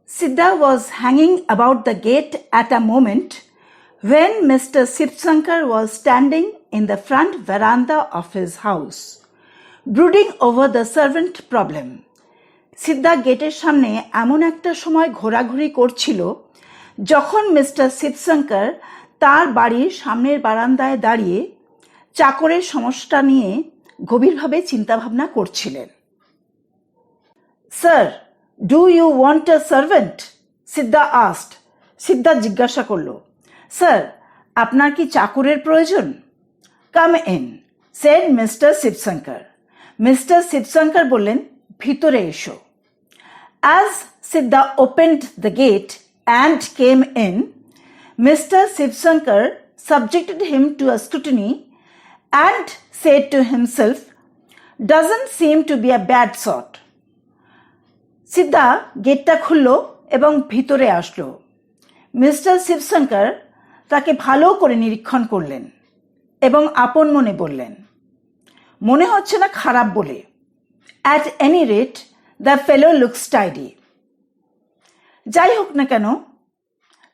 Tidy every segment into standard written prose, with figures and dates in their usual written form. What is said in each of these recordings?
Siddha was hanging about the gate at a moment when Mr. Sipsankar was standing in the front veranda of his house, brooding over the servant problem. সিদ্ধা গেটের সামনে এমন একটা সময় ঘোরাঘুরি করছিল যখন mister Shibshankar তার বাড়ির সামনের বারান্দায় দাঁড়িয়ে চাকরের সমস্যাটা নিয়ে গভীরভাবে চিন্তাভাবনা করছিলেন। Sir, do you want a servant? Siddha asked. Siddha জিজ্ঞাসা করল, স্যার, আপনার কি চাকরের প্রয়োজন? Come in, said mister Shivshankar. Mister Shivshankar বললেন, ভিতরে এসো। As Siddha opened the gate and came in, Mr. Sipsankar subjected him to a scrutiny and said to himself, "Doesn't seem to be a bad sort." সিদ্ধা গেটটা খুলল এবং ভিতরে আসলো। Mister Shibshankar তাকে ভালো করে নিরীক্ষণ করলেন এবং আপন মনে বললেন, মনে হচ্ছে না খারাপ বলে। At any rate, the fellow looks tidy. যাই হোক না কেন,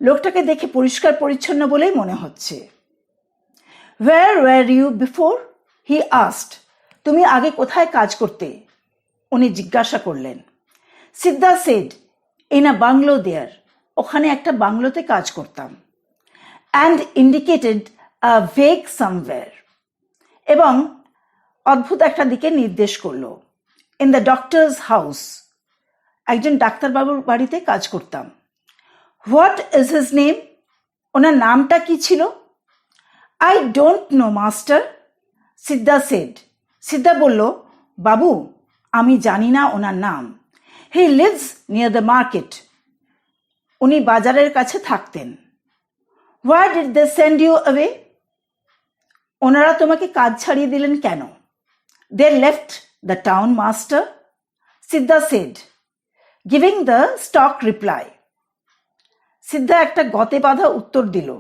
লোকটাকে দেখে পরিষ্কার পরিচ্ছন্ন বলেই মনে হচ্ছে। Where were you before? He asked. তুমি আগে কোথায় কাজ করতে? উনি জিজ্ঞাসা করলেন। সিদ্ধা said, in a bungalow there. ওখানে একটা বাংলোতে কাজ করতাম। And indicated a vague somewhere. এবং অদ্ভুত একটা দিকে নির্দেশ করলো। In the doctor's house. একজন ডাক্তারবাবুর বাড়িতে কাজ করতাম। What is his name? ওনার নামটা কি ছিল? I don't know, master. Siddha said. সিদ্ধা বলল, বাবু, আমি জানি না ওনার নাম। He lives near the market. উনি বাজারের কাছে থাকতেন। Why did they send you away? ওনারা তোমাকে কাজ ছাড়িয়ে দিলেন কেন? They left the town, master. Siddha said, giving the stock reply. সিদ্ধা একটা গতে বাঁধা উত্তর দিল,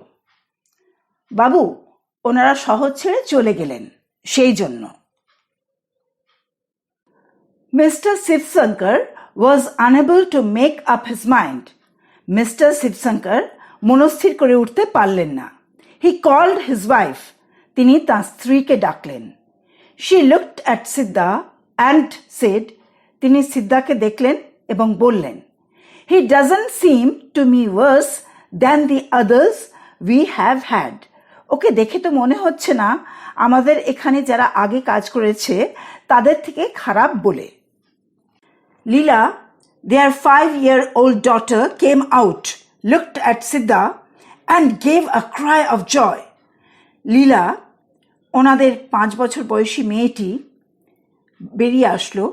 বাবু, ওনারা শহর ছেড়ে চলে গেলেন, সেই জন্য। Mr. Sipsankar was unable to make up his mind. Mr. Sipsankar মনস্থির করে উঠতে পারলেন না। He called his wife. তিনি তাঁর স্ত্রীকে ডাকলেন। She looked at Siddha and said, তিনি সিদ্ধাকে দেখলেন এবং বললেন, he doesn't seem to me worse than the others we have had. ওকে দেখে তো মনে হচ্ছে না আমাদের এখানে যারা আগে কাজ করেছে তাদের থেকে খারাপ বলে। Leela, their 5-year-old daughter, came out, looked at Siddha and gave a cry of joy. Leela, ওনাদের 5 বছর বয়সী মেয়েটি বেরিয়ে আসলো,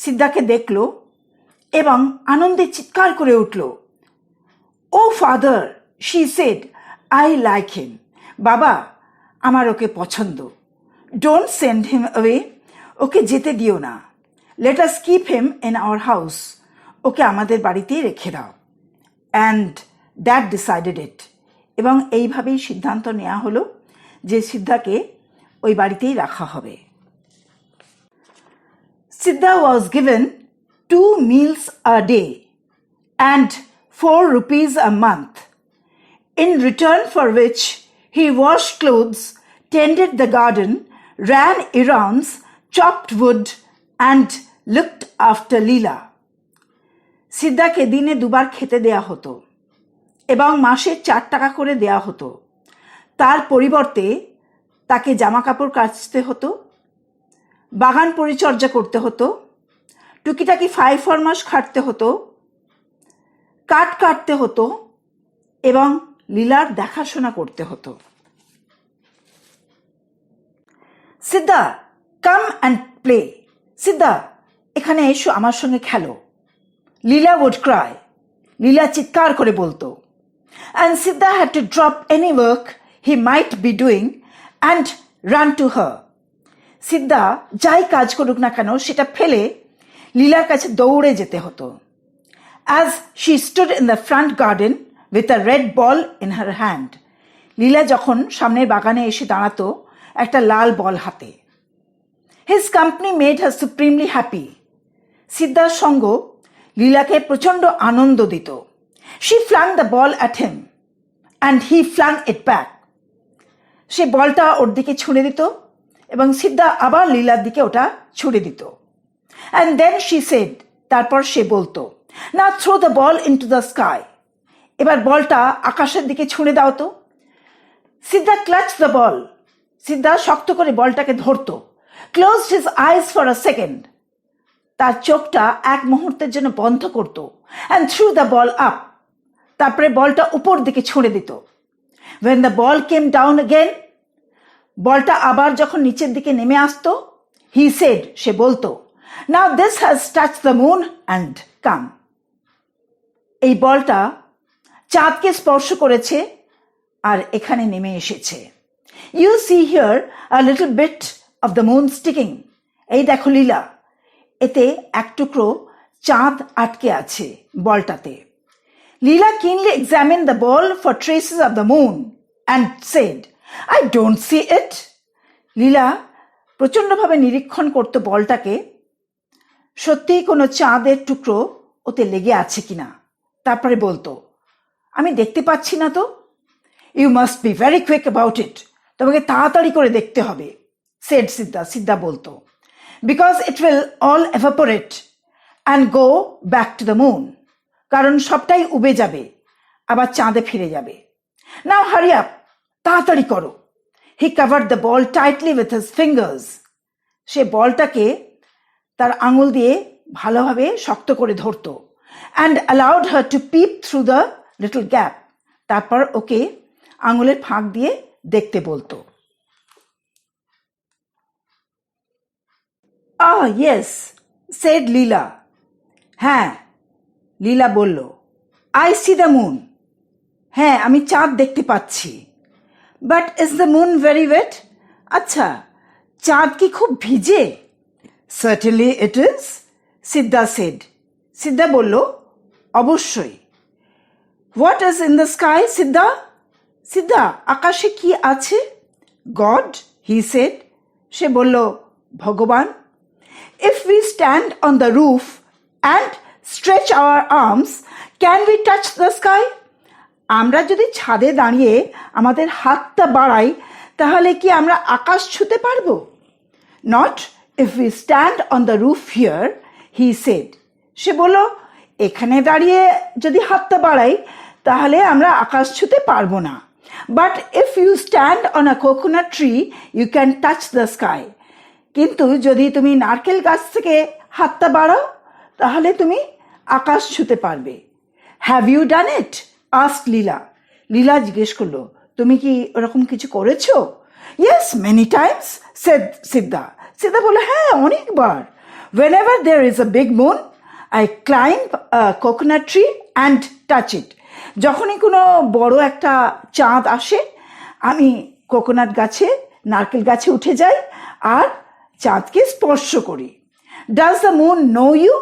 সিদ্ধাকে দেখল এবং আনন্দে চিৎকার করে উঠল, oh father, she said, I like him. বাবা, আমার ওকে পছন্দ। ডোন্ট সেন্ড হিম অ্যাওয়ে, ওকে যেতে দিও না। Let us keep him in our house, ওকে আমাদের বাড়িতেই রেখে দাও। অ্যান্ড দ্যাট ডিসাইডেড ইট, এবং এইভাবেই সিদ্ধান্ত নেওয়া হলো যে সিদ্ধাকে ওই বাড়িতেই রাখা হবে। Siddha was given 2 meals a day and 4 rupees a month, in return for which he washed clothes, tended the garden, ran errands, chopped wood, and looked after Leela. সিদ্ধাকে দিনে 2 বার খেতে দেয়া হতো এবং মাসে 4 টাকা করে দেয়া হতো। তার পরিবর্তে তাকে জামা কাপড় কাচতে হতো, বাগান পরিচর্যা করতে হতো, টুকিটাকি ফাই ফরমাস খাটতে হতো, কাঠ কাটতে হতো এবং লীলার দেখাশোনা করতে হতো। সিদ্ধা, কাম অ্যান্ড প্লে। সিদ্ধা, এখানে এসো, আমার সঙ্গে খেলো। লীলা উড ক্রাই। লীলা চিৎকার করে বলতো। And Siddha had to drop any work he might be doing and run to her. Siddha যাই কাজ করুক না কেন সেটা ফেলে লীলার কাছে দৌড়ে যেতে হতো। As she stood in the front garden with a red ball in her hand. Leela যখন সামনের বাগানে এসে দাঁড়াতো একটা লাল বল হাতে। His company made her supremely happy. সিদ্ধার সঙ্গ লীলাকে প্রচণ্ড আনন্দ দিত। She flung the ball at him and he flung it back. সে বলটা ওর দিকে ছুঁড়ে দিত এবং সিদ্ধা আবার লীলার দিকে ওটা ছুঁড়ে দিত। And then she said, তারপর সে বলতো, Now throw the ball into the sky. এবার বলটা আকাশের দিকে ছুঁড়ে দাও তো। সিদ্ধা clutched the ball. সিদ্ধা শক্ত করে বলটাকে ধরত। Closed his eyes for a second. তার চোখটা এক মুহূর্তের জন্য বন্ধ করত। And threw the ball up. তারপরে বলটা উপর দিকে ছুঁড়ে দিত। When the ball came down again, বলটা আবার যখন নিচের দিকে নেমে আসতো, he said, সে বলতো, Now this has touched the moon and come. এই বলটা চাঁদকে স্পর্শ করেছে আর এখানে নেমে এসেছে। You see here a little bit of the moon sticking. এই দেখো লীলা, এতে এক টুকরো চাঁদ আটকে আছে বলটাতে। Leela keenly examined the ball for traces of the moon and said, I don't see it. লীলা প্রচণ্ডভাবে নিরীক্ষণ করত বলটাকে, সত্যিই কোনো চাঁদের টুকরো ওতে লেগে আছে কিনা। তারপরে বলতো, আমি দেখতে পাচ্ছি না তো। You must be very quick about it. তোমাকে তাড়াতাড়ি করে দেখতে হবে, said সিদ্ধা। সিদ্ধা বলতো, Because it will all evaporate and go back to the moon. কারণ সবটাই উবে যাবে, আবার চাঁদে ফিরে যাবে। Now hurry up, তাড়াতাড়ি করো। He covered the ball tightly with his fingers. সে বলটাকে তার আঙুল দিয়ে ভালোভাবে শক্ত করে ধরতো। And allowed her to peep through the little gap. তারপর ওকে আঙুলের ফাঁক দিয়ে দেখতে বলতো। Ah, yes, said Leela. হ্যাঁ, লীলা বলল, I see the moon. হ্যাঁ, আমি চাঁদ দেখতে পাচ্ছি। But is the moon very wet? আচ্ছা, চাঁদ কি খুব ভিজে? Certainly it is, Siddha said. সিদ্ধা বলল, অবশ্যই। What is in the sky, সিদ্ধা? সিদ্ধা, আকাশে কি আছে? God, he said. সে বলল, ভগবান। If we stand on the roof and stretch our arms, can we touch the sky? আমরা যদি ছাদে দাঁড়িয়ে আমাদের হাতটা বাড়াই, তাহলে কি আমরা আকাশ ছুঁতে পারবো? Not if we stand on the roof here, he said. সে বলল, এখানে দাঁড়িয়ে যদি হাতটা বাড়াই, তাহলে আমরা আকাশ ছুঁতে পারবো না। But if you stand on a coconut tree, you can touch the sky. কিন্তু যদি তুমি নারকেল গাছ থেকে হাতটা বাড়াও, তাহলে তুমি আকাশ ছুঁতে পারবে। Have you done it? asked Leela. লীলা জিজ্ঞেস করলো, তুমি কি ওরকম কিছু করেছো? Yes, many times, said সিদ্ধা। সিদ্ধা বলল, হ্যাঁ, অনেকবার। Whenever there is a big moon, I climb a coconut tree and touch it. যখনই কোনো বড় একটা চাঁদ আসে, আমি কোকোনাট গাছে, নারকেল গাছে উঠে যাই আর চাঁদকে স্পর্শ করি। Does the moon know you?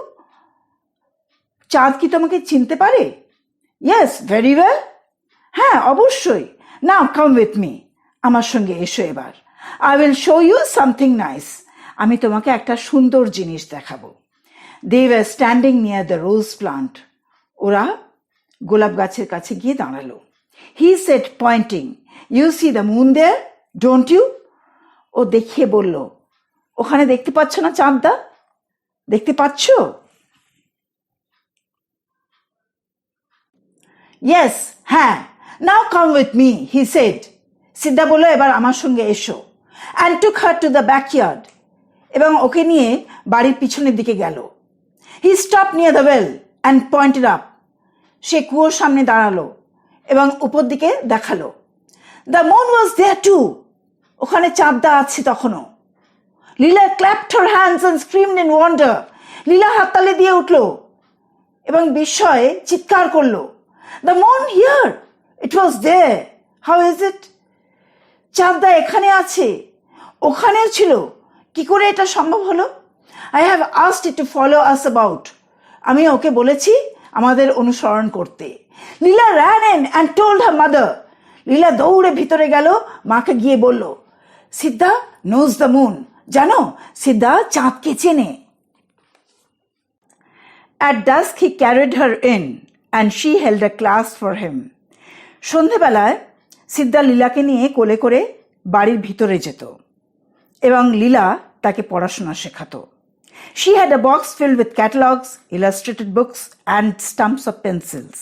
চাঁদ কি তোমাকে চিনতে পারে? Yes, very well. হ্যাঁ, অবশ্যই। Now come with me. আমার সঙ্গে এসো এবার। I will show you something nice. আমি তোমাকে একটা সুন্দর জিনিস দেখাবো। They were standing near the rose plant. ওরা গোলাপ গাছের কাছে গিয়ে দাঁড়ালো। He said, pointing, You see the moon there, don't you? ও দেখিয়ে বলল, ওখানে দেখতে পাচ্ছ না চাঁদটা? দেখতে পাচ্ছ? Yes, হ্যাঁ। Now come with me, he said. সিদ্ধা বলল, এবার আমার সঙ্গে এসো। And took her to the backyard. এবং ওকে নিয়ে বাড়ির পিছনের দিকে গেল। He stopped near the well and pointed up. সে কুয়োর সামনে দাঁড়ালো এবং উপর দিকে দেখালো। The moon was there too. ওখানে চাঁদটা আছে তখনও। Leela clapped her hands and screamed in wonder. লীলা হাততালি দিয়ে উঠল এবং বিস্ময়ে চিৎকার করলো। The moon here. It was there. How is it? চাঁদটা এখানে আছে, ওখানেও ছিল। কি করে এটা সম্ভব হলো? I have asked it to follow us about. আমি ওকে বলেছি আমাদের অনুসরণ করতে। Leela ran in and told her mother. লীলা দৌড়ে ভিতরে গেল, মাকে গিয়ে বলল, সিদ্ধা knows the moon. জানো, সিদ্ধা চাঁদকে চেনে। At dusk he carried her in and she held a class for him. সন্ধেবেলায় সিদ্ধা লীলাকে নিয়ে কোলে করে বাড়ির ভিতরে যেত এবং লীলা তাকে পড়াশোনা শেখাতো। She had a box filled with catalogs, illustrated books and stumps of pencils.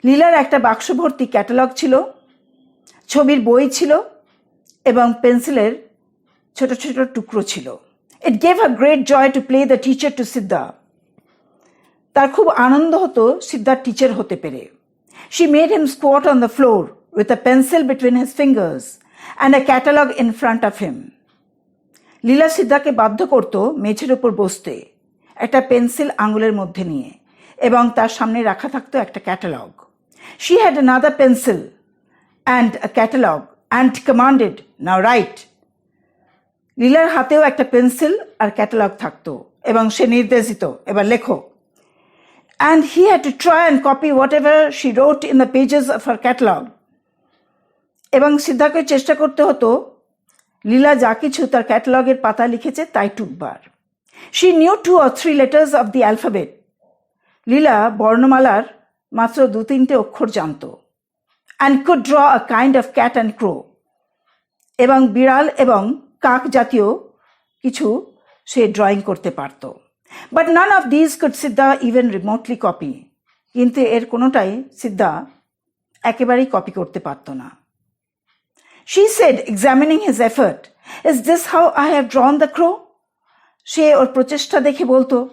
লীলার একটা বাক্স ভর্তি ক্যাটালগ ছিল, ছবির বই ছিল এবং পেন্সিলের ছোট ছোট টুকরো ছিল। It gave her great joy to play the teacher to Siddha. তার খুব আনন্দ হতো সিদ্ধার টিচার হতে পেরে। She made him squat on the floor with a pencil between his fingers and a catalogue in front of him. লীলা সিদ্ধাকে বাধ্য করত মেঝের উপর বসতে, একটা পেন্সিল আঙুলের মধ্যে নিয়ে, এবং তার সামনে রাখা থাকতো একটা catalogue. She had another pencil and a catalogue and commanded, "Now write." লীলার হাতেও একটা পেন্সিল আর ক্যাটালগ থাকতো এবং সে নির্দেশ দিত, "এবার লেখো." And he had to try and copy whatever she wrote in the pages of her catalogue. এবং সিদ্ধাকে চেষ্টা করতে হতো লীলা যা কিছু তার ক্যাটালগের পাতা লিখেছে তাই টুকবার। She knew 2 or 3 letters of the alphabet. লীলা বর্ণমালার মাত্র 2-3টে অক্ষর জানত। And could draw a kind of cat and crow. এবং বিড়াল এবং কাক জাতীয় কিছু সে ড্রয়িং করতে পারত। But none of these could Siddha even remotely copy. কিন্তু এর কোনোটাই সিদ্ধা একেবারেই কপি করতে পারত না। She said, examining his effort, "Is this how I have drawn the crow?" সে ওর প্রচেষ্টা দেখে বলতো,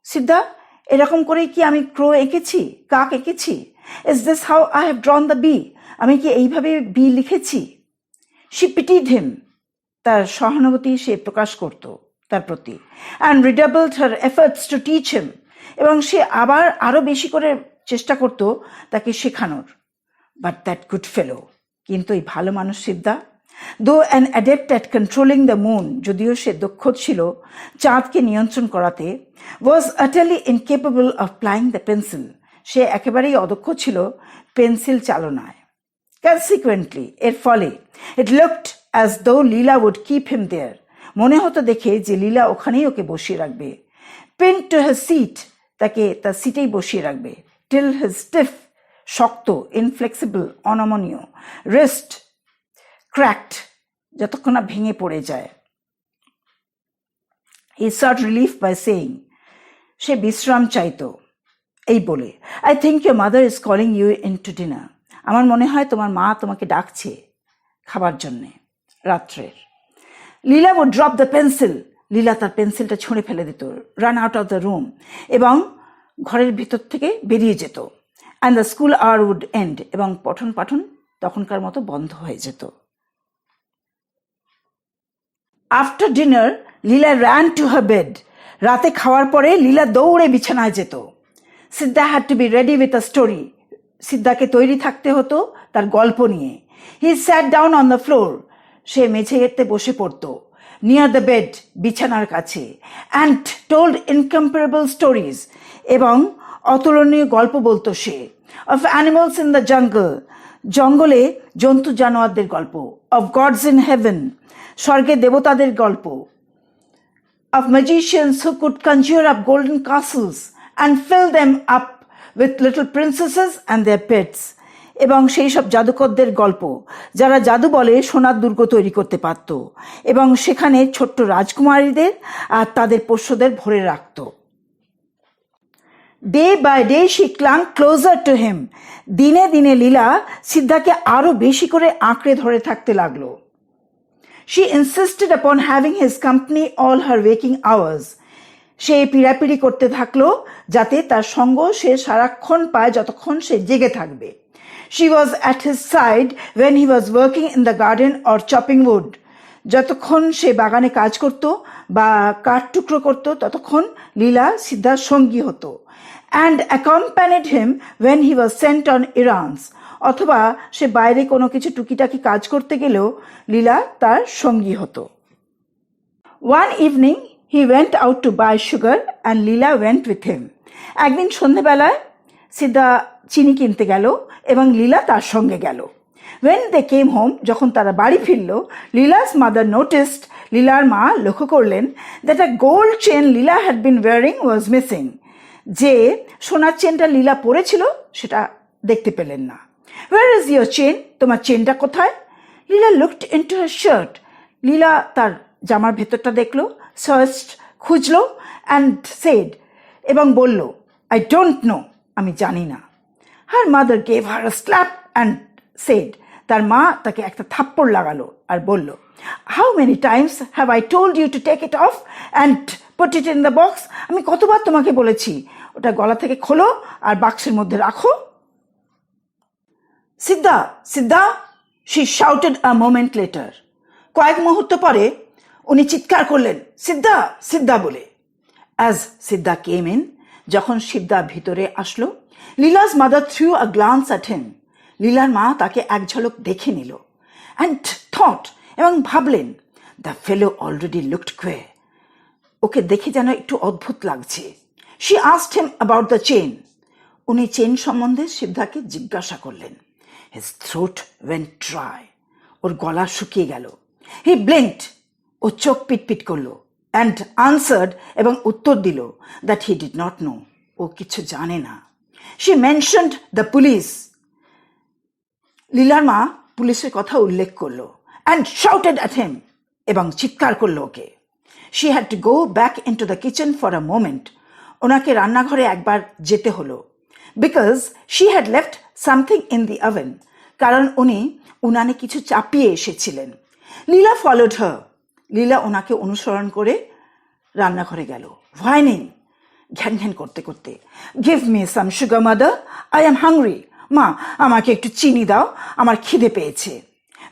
সিদ্ধা, এরকম করেই কি আমি ক্রো এঁকেছি, কাক এঁকেছি? Is this how I have drawn the bee? আমি কি এইভাবে বি লিখেছি? She pitied him. তার সহানুভূতি সে প্রকাশ করত তার প্রতি। And redoubled her efforts to teach him. এবং সে আবার আরো বেশি করে চেষ্টা করত তাকে শেখানোর। But that good fellow, কিন্তু এই ভালো মানুষ সিদ্ধা, though an adept at controlling the moon, যদিও সে দক্ষ ছিল চাঁদকে নিয়ন্ত্রণ করাতে, was utterly incapable of plying the pencil. সে একেবারেই অদক্ষ ছিল পেন্সিল চালনায়। Consequently, এর ফলে it looked as though Leela would keep him there. মনে হতো দেখে যে লীলা ওখানেই ওকে বসিয়ে রাখবে। Pinned to his seat, তাকে তার সিটেই বসিয়ে রাখবে। Till his stiff, শক্ত, inflexible, অনমনীয় wrist cracked, যতক্ষণ না ভেঙে পড়ে যায়। He sought relief by saying, সে বিশ্রাম চাইতো এই বলে, "I think your mother is calling you into dinner." আমার মনে হয় তোমার মা তোমাকে ডাকছে খাবার জন্যে রাত্রের। লীলা would drop the pencil. লীলা তার পেন্সিলটা ছুঁড়ে ফেলে দিত, run out of the room, এবং ঘরের ভিতর থেকে বেরিয়ে যেত। And the school hour would end, এবং পঠন পাঠন তখনকার মতো বন্ধ হয়ে যেত। After dinner, Leela ran to her bed. রাতে খাওয়ার পরে লীলা দৌড়ে বিছানায় যেত। সিদ্ধা had to be ready with a story. সিদ্ধাকে তৈরি থাকতে হতো তার গল্প নিয়ে। He sat down on the floor. সে মেঝেতে বসে পড়তো near the bed, বিছানার কাছে, and told incomparable stories, এবং অতুলনীয় গল্প বলতো সে, of animals in the jungle, জঙ্গলে জন্তু জানোয়ারদের গল্প, of gods in heaven, স্বর্গে দেবতাদের গল্প, of magicians who could conjure up golden castles and fill them up with little princesses and their pets, এবং সেই সব জাদুকরদের গল্প যারা জাদু বলে সোনার দুর্গ তৈরি করতে পারত এবং সেখানে ছোট্ট রাজকুমারীদের আর তাদের পোষ্যদের ভরে রাখত। Day by day she clung closer to him. দিনে দিনে লীলা সিদ্ধাকে আরো বেশি করে আঁকড়ে ধরে থাকতে লাগলো। She insisted upon having his company all her waking hours. সে পিড়াপিড়ি করতে থাকলো যাতে তার সঙ্গ সে সারাক্ষণ পায় যতক্ষণ সে জেগে থাকবে। She was at his side when he was working in the garden or chopping wood. যতক্ষণ সে বাগানে কাজ করত বা কাঠ টুকরো করত ততক্ষণ লীলা সিদ্ধার সঙ্গী হতো। And accompanied him when he was sent on errands. অথবা সে বাইরে কোনো কিছু টুকিটাকি কাজ করতে গেলেও লীলা তার সঙ্গী হতো। One evening he went out to buy sugar and Leela went with him. একদিন সন্ধ্যেবেলায় সিদ্ধা চিনি কিনতে গেল এবং লীলা তার সঙ্গে গেল। When they came home, যখন তারা বাড়ি ফিরল, Leela's mother noticed, লীলার মা লক্ষ্য করলেন, that a gold chain Leela had been wearing was missing. যে সোনার চেনটা লীলা পরেছিল সেটা দেখতে পেলেন না। Where is your chain? তোমার চেনটা কোথায়? লীলা looked into her shirt. লীলা তার জামার ভেতরটা দেখলো, সার্চড, খুঁজলো, and said, এবং বলল, I don't know, আমি জানি না। Her mother gave her a slap and said, তার মা তাকে একটা থাপ্পড় লাগালো আর বলল, How many times have I told you to take it off and put it in the box? আমি কতবার তোমাকে বলেছি ওটা গলা থেকে খোলো আর বাক্সের মধ্যে রাখো। সিদ্ধা, সিদ্ধা, she shouted a moment later. কয়েক মুহূর্ত পরে উনি চিৎকার করলেন, সিদ্ধা, সিদ্ধা বলে। As সিদ্ধা came in, যখন সিদ্ধা ভিতরে আসলো, লীলা's mother threw a glance at him. লীলার মা তাকে এক ঝলক দেখে নিল and thought, এবং ভাবলেন, the fellow already looked queer. ওকে দেখে যেন একটু অদ্ভুত লাগছে। She asked him about the chain. উনি চেন সম্বন্ধে সিদ্ধাকে জিজ্ঞাসা করলেন। His throat went dry. ওর গলা শুকিয়ে গেল। He blinked. ও চোখ পিটপিট করল and answered, এবং উত্তর দিল that he did not know. ও কিছু জানে না। She mentioned the police. লীলার মা পুলিশের কথা উল্লেখ করলো and shouted at him, এবং চিৎকার করলো ওকে। She had to go back into the kitchen for a moment. ওনাকে রান্নাঘরে একবার যেতে হলো because she had left something in the oven. কারণ উনি উনানে কিছু চাপিয়ে এসেছিলেন। লীলা followed her. লীলা ওনাকে অনুসরণ করে রান্নাঘরে গেল, whining, ঘ্যান ঘ্যান করতে করতে, Give me some sugar, mother. I am hungry. মা, আমাকে একটু চিনি দাও, আমার খিদে পেয়েছে।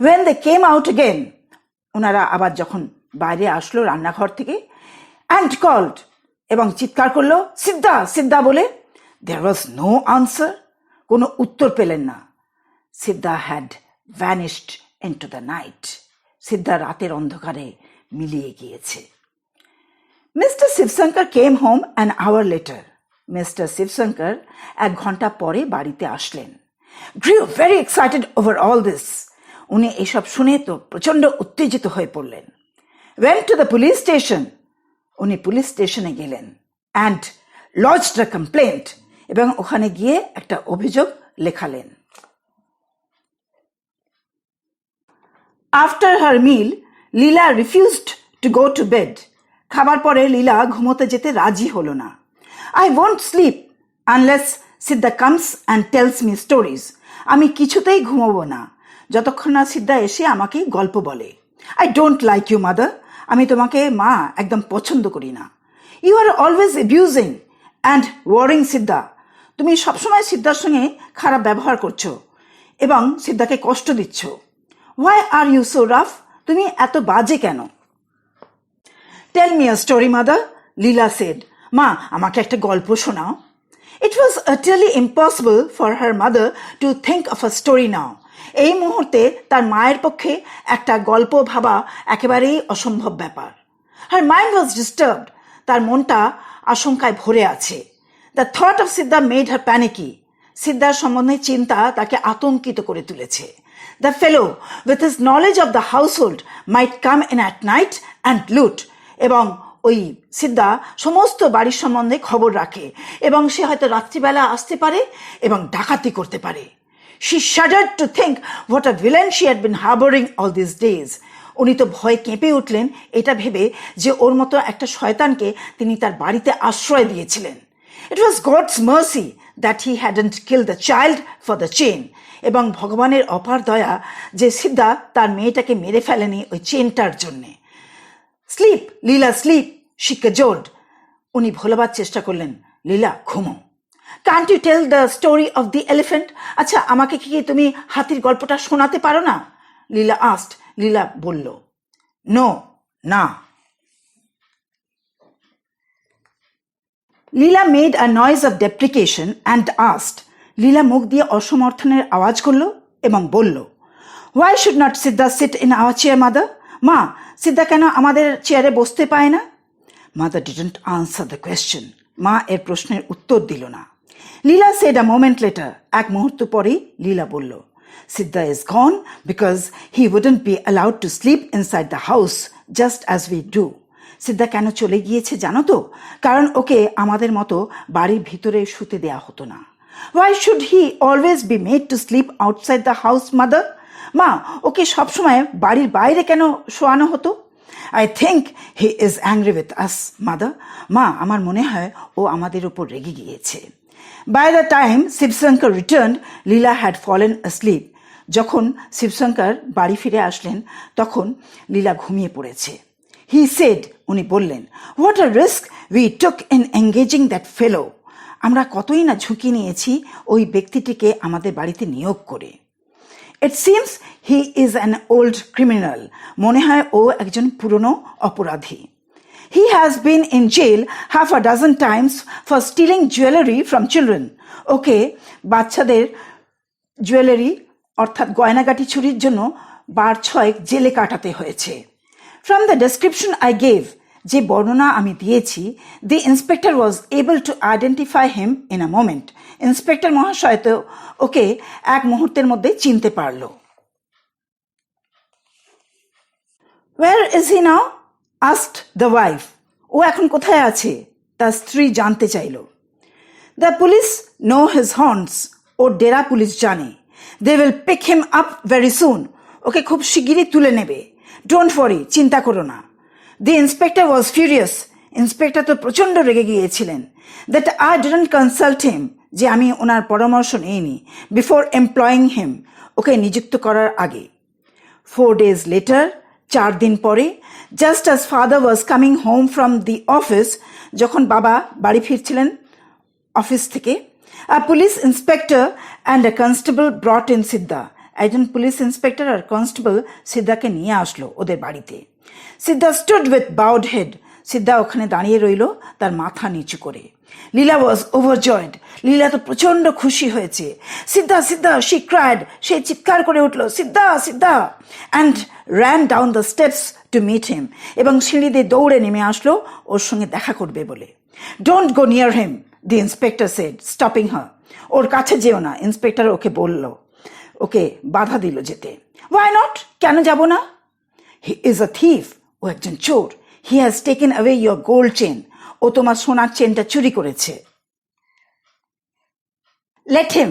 When they came out again, ওনারা আবার যখন বাইরে আসলো রান্নাঘর থেকে, and called, এবং চিৎকার করলো, সিদ্ধা, সিদ্ধা বলে, there was no answer. কোনো উত্তর পেলেন না। সিদ্ধা had vanished into the night. সিদ্ধা রাতের অন্ধকারে মিলিয়ে গিয়েছে। Mr. Sivsankar came home an hour later. Mr. Sivsankar 1 ঘন্টা পরে বাড়িতে আসলেন। Grew very excited over all this. উনি এসব শুনে তো প্রচন্ড উত্তেজিত হয়ে পড়লেন। Went to the police station. উনি পুলিশ স্টেশনে গেলেন and lodged a complaint. এবং ওখানে গিয়ে একটা অভিযোগ লেখালেন। After her meal, Leela refused to go to bed. খাবার পরে লীলা ঘুমোতে যেতে রাজি হলো না। I won't sleep unless Siddha comes and tells me stories. আমি কিছুতেই ঘুমোবো না যতক্ষণ না সিদ্ধা এসে আমাকে গল্প বলে। I don't like you, mother. আমি তোমাকে মা একদম পছন্দ করি না। You are always abusing and worrying সিদ্ধা. তুমি সবসময় সিদ্ধার সঙ্গে খারাপ ব্যবহার করছো এবং সিদ্ধাকে কষ্ট দিচ্ছ। Why are you so rough? তুমি এত বাজে কেন? Tell me a story, mother, Leela said. মা, আমাকে একটা গল্প শোনাও। It was utterly impossible for her mother to think of a story now. এই মুহূর্তে তার মায়ের পক্ষে একটা গল্প ভাবা একেবারেই অসম্ভব ব্যাপার। Her mind was disturbed. তার মনটা আশঙ্কায় ভরে আছে। The thought of Siddha made her panicky. সিদ্ধার সম্বন্ধে চিন্তা তাকে আতঙ্কিত করে তুলেছে। The fellow, with his knowledge of the household, might come in at night and loot. এবং ওই সিদ্ধা সমস্ত বাড়ির সম্বন্ধে খবর রাখে এবং সে হয়তো রাত্রিবেলা আসতে পারে এবং ডাকাতি করতে পারে। She shuddered to think what a villain she had been harboring all these days. উনি তো ভয়ে কেঁপে উঠলেন এটা ভেবে যে ওর মতো একটা শয়তানকে তিনি তার বাড়িতে আশ্রয় দিয়েছিলেন। It was God's mercy that he hadn't killed the child for the chain. এবং ভগবানের অপার দয়া যে সিদ্ধা তার মেয়েটাকে মেরে ফেলেনি ওই চেনটার জন্যে। Sleep, Leela, sleep, she cajoled. উনি ভোলাবার চেষ্টা করলেন, লীলা ঘুমো। Can't you tell the story of the elephant? আচ্ছা, আমাকে কি তুমি হাতির গল্পটা শোনাতে পারো না? Leela asked. লীলা বলল, No, না। Leela made a noise of deprecation and asked. লীলা মুখ দিয়ে অসমর্থনের আওয়াজ করল এবং বলল, Why should not Siddha sit in our chair, mother? মা, সিদ্ধা কেন আমাদের চেয়ারে বসতে পায় না? Mother didn't answer the question. মা এর প্রশ্নের উত্তর দিল না। Leela said a moment later. 1 মুহূর্ত পরেই লীলা বলল, Siddha is gone because he wouldn't be allowed to sleep inside the house just as we do. সিদ্ধা কেন চলে গিয়েছে জানো তো? কারণ ওকে আমাদের মতো বাড়ির ভিতরে শুতে দেয়া হতো না। Why should he always be made to sleep outside the house, mother? মা, ওকে সবসময় বাড়ির বাইরে কেন শোয়ানো হতো? I think he is angry with us, mother. মা, আমার মনে হয় ও আমাদের উপর রেগে গিয়েছে। By the time Shivsankar returned, Leela had fallen asleep. যখন শিবশঙ্কর বাড়ি ফিরে আসলেন তখন লীলা ঘুমিয়ে পড়েছে। He said, উনি বললেন, what a risk we took in engaging that fellow. আমরা কতই না ঝুঁকি নিয়েছি ওই ব্যক্তিটিকে আমাদের বাড়িতে নিয়োগ করে। It seems he is an old criminal. মনে হয় ও একজন পুরনো অপরাধী। He has been in jail half a dozen times for stealing jewelry from children. ওকে বাচ্চাদের জুয়েলারি অর্থাৎ গয়নাগাটি চুরির জন্য 6 জেলে কাটাতে হয়েছে। From the description I gave, যে বর্ণনা আমি দিয়েছি, the inspector was able to identify him in a moment. Inspector মহাশয় তো ওকে এক মুহূর্তের মধ্যে চিনতে পারল। Where is he now? asked the wife. ও এখন কোথায় আছে? তার স্ত্রী জানতে চাইল। The police know his haunts. Or Dera police জানে। They will pick him up very soon. ওকে খুব শিগগিরই তুলে নেবে। Don't worry, চিন্তা করো না। The inspector was furious. Inspector তো প্রচণ্ড রেগে গিয়েছিলেন। That I didn't consult him. যে আমি ওনার পরামর্শ নিইনি। Before employing him. ওকে নিযুক্ত করার আগে। 4 days later, 4 দিন পরে, just as father was coming home from the office, যখন বাবা বাড়ি ফিরছিলেন অফিস থেকে, a police inspector and a constable brought in Siddha. একজন পুলিশ ইন্সপেক্টর আর কনস্টেবল সিদ্ধাকে নিয়ে আসলো ওদের বাড়িতে। সিদ্ধা stood with bowed head. সিদ্ধা ওখানে দাঁড়িয়ে রইল তার মাথা নিচু করে। লীলা was overjoyed. লীলা তো প্রচন্ড খুশি হয়েছে। সিদ্ধা সিদ্ধা, she cried. সে চিৎকার করে উঠল, সিদ্ধা সিদ্ধা, and ran down the steps to meet him. এবং সিঁড়ি দিয়ে দৌড়ে নেমে আসলো ওর সঙ্গে দেখা করবে বলে। Don't go near him, the inspector said, stopping her. ওর কাছে যেও না, ইন্সপেক্টর ওকে বলল, ওকে বাধা দিল যেতে। Why not? কেন যাব না? He is a thief. ও একজন চোর। He has taken away your gold chain. ও তোমার সোনার চেনটা চুরি করেছে। Let him.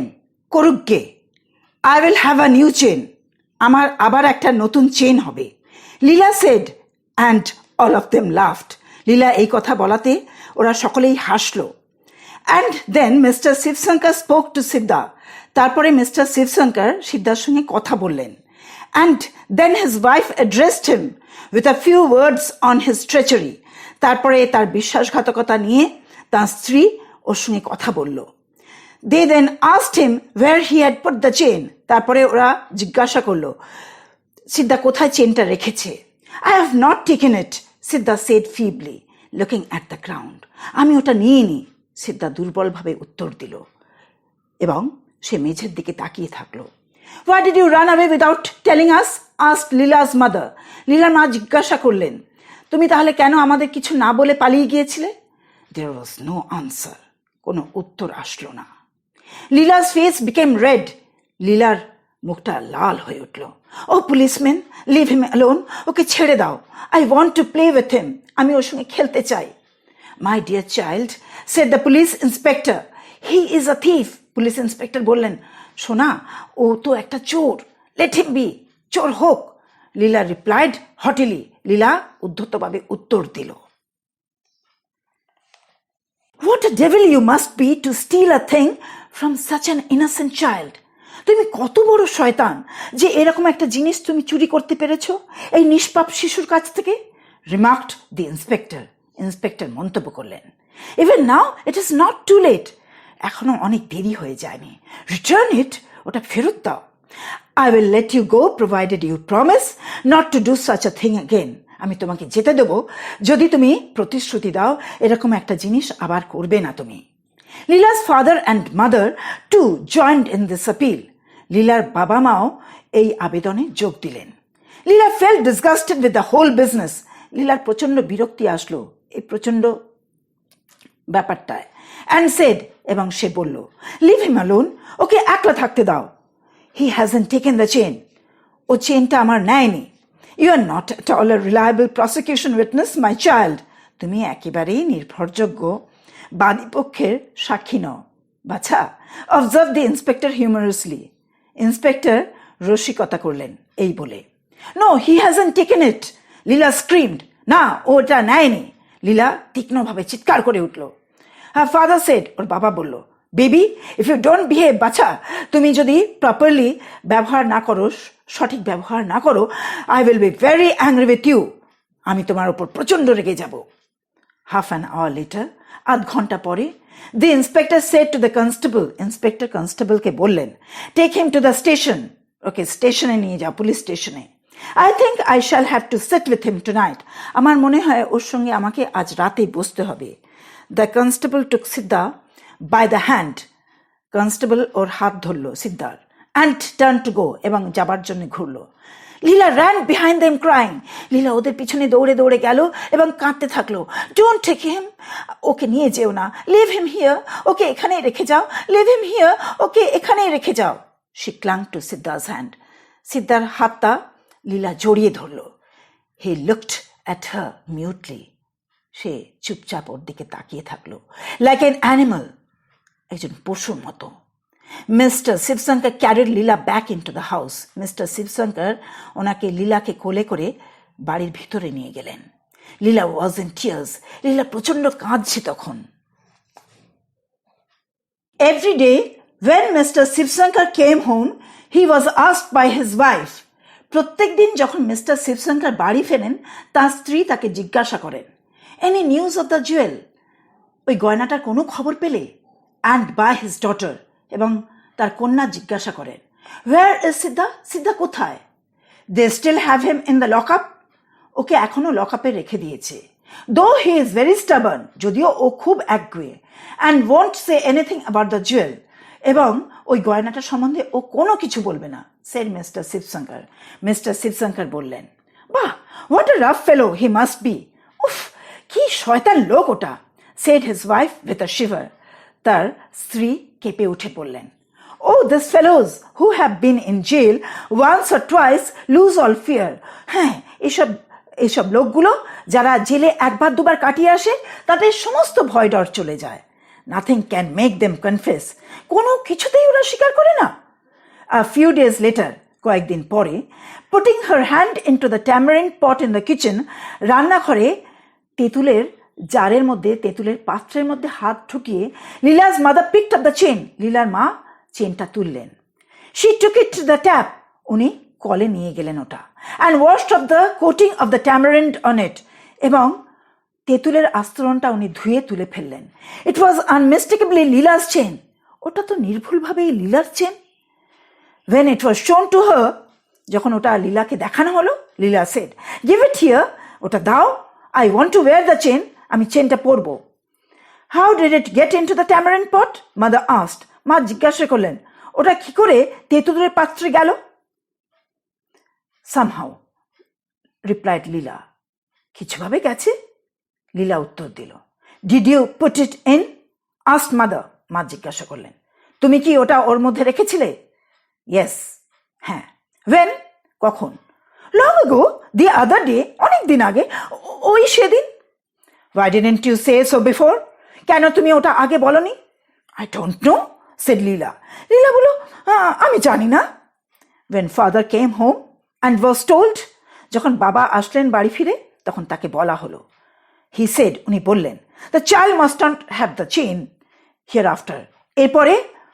করুক গে। I will have a new chain. আমার আবার একটা নতুন চেন হবে। লীলা said, and all of them laughed. লীলা এই কথা বলাতে ওরা সকলেই হাসলো। And then Mr. Shivsankar spoke to Siddha. তারপরে মিস্টার শিবশঙ্কর সিদ্ধার সঙ্গে কথা বললেন। And then his wife addressed him with a few words on his treachery. তারপরে তার বিশ্বাসঘাতকতা নিয়ে তার স্ত্রী ওর সঙ্গে কথা বলল। They then asked him where he had put the chain. তারপরে ওরা জিজ্ঞাসা করল সিদ্ধা কোথায় চেনটা রেখেছে। I have not taken it, Siddha said feebly, looking at the ground. আমি ওটা নিইনি, সিদ্ধা দুর্বলভাবে উত্তর দিল এবং সে মেঝের দিকে তাকিয়ে থাকলো। Why did you run away without telling us? asked Leela's mother. লীলার মা জিজ্ঞাসা করলেন, তুমি তাহলে কেন আমাদের কিছু না বলে পালিয়ে গিয়েছিলে? There was no answer. কোনো উত্তর আসলো না। Leela's face became red. লীলার মুখটা লাল হয়ে উঠল। Oh policeman, leave him alone. ওকে ছেড়ে দাও। I want to play with him. আমি ওর সঙ্গে খেলতে চাই। My dear child, said the police inspector, he is a thief. Police inspector বললেন, সোনা, ও তো একটা চোর। Let him be. চোর হোক। লীলা replied haughtily. লীলা উদ্ধতভাবে উত্তর দিল, What a devil you must be to steal a thing from such an innocent child. তুমি কত বড় শয়তান যে এরকম একটা জিনিস তুমি চুরি করতে পেরেছো এই নিষ্পাপ শিশুর কাছ থেকে। Remarked the inspector. ইন্সপেক্টর মন্তব্য করলেন, Even now it is not too late. এখনো অনেক দেরি হয়ে যায়নি। Return it. ওটা ফেরত দাও। I will let you go provided you promise not to do such a thing again. আমি তোমাকে যেতে দেব যদি তুমি প্রতিশ্রুতি দাও এরকম একটা জিনিস আবার করবে না তুমি। Leela's father and mother too joined in this appeal. লীলার বাবা মাও এই আবেদনে যোগ দিলেন। Leela felt disgusted with the whole business. লীলার প্রচন্ড বিরক্তি আসলো এই প্রচন্ড ব্যাপারটায়। And said, এবং সে বলল, Leave him alone. ওকে একলা থাকতে দাও। He hasn't taken the chain. ও চেনটা আমার নেয়নি। You are not at all a reliable prosecution witness my child. তুমি একেবারেই নির্ভরযোগ্য বাদীপক্ষের সাক্ষী নও বাছা। Observe the inspector humorously. Inspector রসিকতা করলেন এই বলে। No, he hasn't taken it, Leela screamed. না, ওটা নেয়নি। লীলা তীক্ষ্ণভাবে চিৎকার করে উঠল। হার ফাদার সেড, ওর বাবা বলল, baby if you don't behave, বাচ্চা তুমি যদি প্রপারলি ব্যবহার না করো, সঠিক ব্যবহার না করো, I will be very angry with you. আমি তোমার ওপর প্রচণ্ড রেগে যাব। হাফ অ্যান আওয়ার লেটার, আধ ঘন্টা পরে, the inspector said to the constable, inspector কনস্টেবলকে বললেন, take him to the station. ওকে স্টেশনে নিয়ে যাও, পুলিশ স্টেশনে। I think I shall have to sit with him tonight. আমার মনে হয় ওর সঙ্গে আমাকে আজ রাতে বসতে হবে। The constable took Siddha by the hand. Constable ওর হাত ধরল সিদ্ধার, অ্যান্ড টার্ন টু গো, এবং যাবার জন্য ঘুরল। Leela ran behind them crying. Leela ওদের পিছনে দৌড়ে দৌড়ে গেল এবং কাঁদতে থাকলো, ডোন্ট টেক হিম, ওকে নিয়ে যেও না, লিভ হিম হিয়ার, ওকে এখানেই রেখে যাও, লিভ হিম হিয়ার, ওকে এখানেই রেখে যাও। She clung to Siddha's hand. সিদ্ধার হাতটা লীলা জড়িয়ে ধরল। He looked at her মিউটলি। সে চুপচাপ ওর দিকে তাকিয়ে থাকলো, লাইক এন অ্যানিমাল, একজন পশুর মতো। Mister Shivshankar carried Leela back in two the house. Mister Shivshankar ওনাকে লীলাকে কোলে করে বাড়ির ভিতরে নিয়ে গেলেন। লীলা ওয়াজ ইন টিয়ার্স। লীলা প্রচণ্ড কাঁদছে তখন। Every day when Mr. Shivshankar came home, he was asked by his wife. প্রত্যেক দিন যখন মিস্টার শিবশঙ্কর বাড়ি ফেরেন, তার স্ত্রী তাকে জিজ্ঞাসা করেন, any news of the Jewel, ওই গয়নাটার কোনো খবর পেলে? অ্যান্ড বাই হিজ ডটার, এবং তার কন্যা জিজ্ঞাসা করেন, হোয়ার ইজ সিদ্ধা, সিদ্ধা কোথায়? They still have him in the lock up, ওকে এখনো লক আপে রেখে দিয়েছে। দো হি ইজ ভেরি স্টাবার্ন, যদিও ও খুব একগুঁয়ে, and won't say anything about the jewel, এবং ওই গয়নাটা সম্বন্ধে ও কোনো কিছু বলবে না, said mister Shivshankar. Mister Shivshankar বললেন, বাহ, what a rough fellow he must be. উফ, কি শয়তান লোক ওটা, said his wife with a shiver. তার স্ত্রী কেঁপে উঠে বললেন, oh this fellows who have been in jail once or twice lose all fear. হ্যাঁ, এইসব লোকগুলো যারা জেলে একবার দুবার কাটিয়ে আসে, তাদের সমস্ত ভয় ডর চলে যায়। Nothing can make them confess, কোনো কিছুতেই ওরা স্বীকার করে না। আ ফিউ ডেজ লেটার, কয়েকদিন পরে, putting her hand in two the tamarind pot in the kitchen, রান্নাঘরে তেঁতুলের জারের মধ্যে, তেঁতুলের পাত্রের মধ্যে হাত ঢুকিয়ে, Leela's mother picked up the chain, লীলার মা চেনটা তুললেন। She took it to the tap, উনি কলে নিয়ে গেলেন ওটা। And washed off the coating of the tamarind on it, এবং তেঁতুলের আস্তরণটা উনি ধুয়ে তুলে ফেললেন। ইট ওয়াজ আনমিস্টেকেবলি লীলাস চেন, ওটা তো নির্ভুলভাবেই লীলার chain. When it was shown to her, যখন ওটা লীলাকে দেখানো হলো, Leela said, give it here, ওটা দাও, I want to wear the chain, আমি চেনটা পরবো। How did it get in two the tamarind pot, mother asked, মা জিজ্ঞাসা করলেন, ওটা কি করে তেঁতুলের পাত্রে গেল? সামহাউ, রিপ্লাইড লীলা, কিছুভাবে গেছে, লীলা উত্তর দিল। Did you put it in, asked mother, মা জিজ্ঞাসা করলেন, তুমি কি ওটা ওর মধ্যে রেখেছিলে? ইয়েস, হ্যাঁ। ওয়েন, কখন? Long ago, the other day, অনেক দিন আগে, ওই সেদিন। Why didn't you say so before, কেন তুমি ওটা আগে বলনি? I don't know, said Leela. Leela বলল, আমি জানি না। When father came home and was told, যখন বাবা আসলেন বাড়ি ফিরে, তখন তাকে বলা হলো। হি সেড, উনি বললেন, the child must not have the chain here after, এরপরে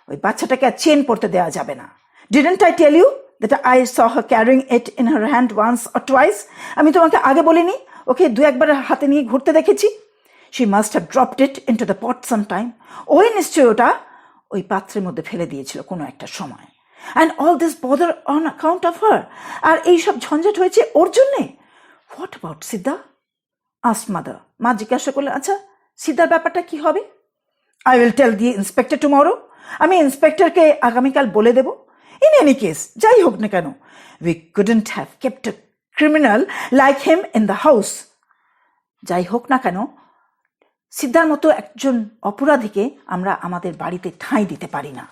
ওই বাচ্চাটাকে আর চেন পরতে দেওয়া যাবে না। Didn't I tell you that I saw her carrying it in her hand once or twice? আমি তোমাকে আগে বলিনি ওকে দু একবার হাতে নিয়ে ঘুরতে দেখেছি? She must have dropped it into the pot sometime. ওই নিশ্চয়ই ওটা ওই পাত্রের মধ্যে ফেলে দিয়েছিল কোনো একটা সময়। And all this bother on account of her. আর এই সব ঝঞ্ঝাট হয়েছে ওর জন্যে। What about Siddha? asked mother. মা জিজ্ঞাসা করলেন, আচ্ছা সিদ্ধার ব্যাপারটা কি হবে? I will tell the inspector tomorrow. আমি ইন্সপেক্টরকে আগামীকাল বলে দেব। In any case, যাই হোক না কেন, we couldn't have kept a criminal like him in the house. যাই হোক না কেন, সিদ্ধার মতো একজন অপরাধীকে আমরা আমাদের বাড়িতে ঠাঁই দিতে পারি না।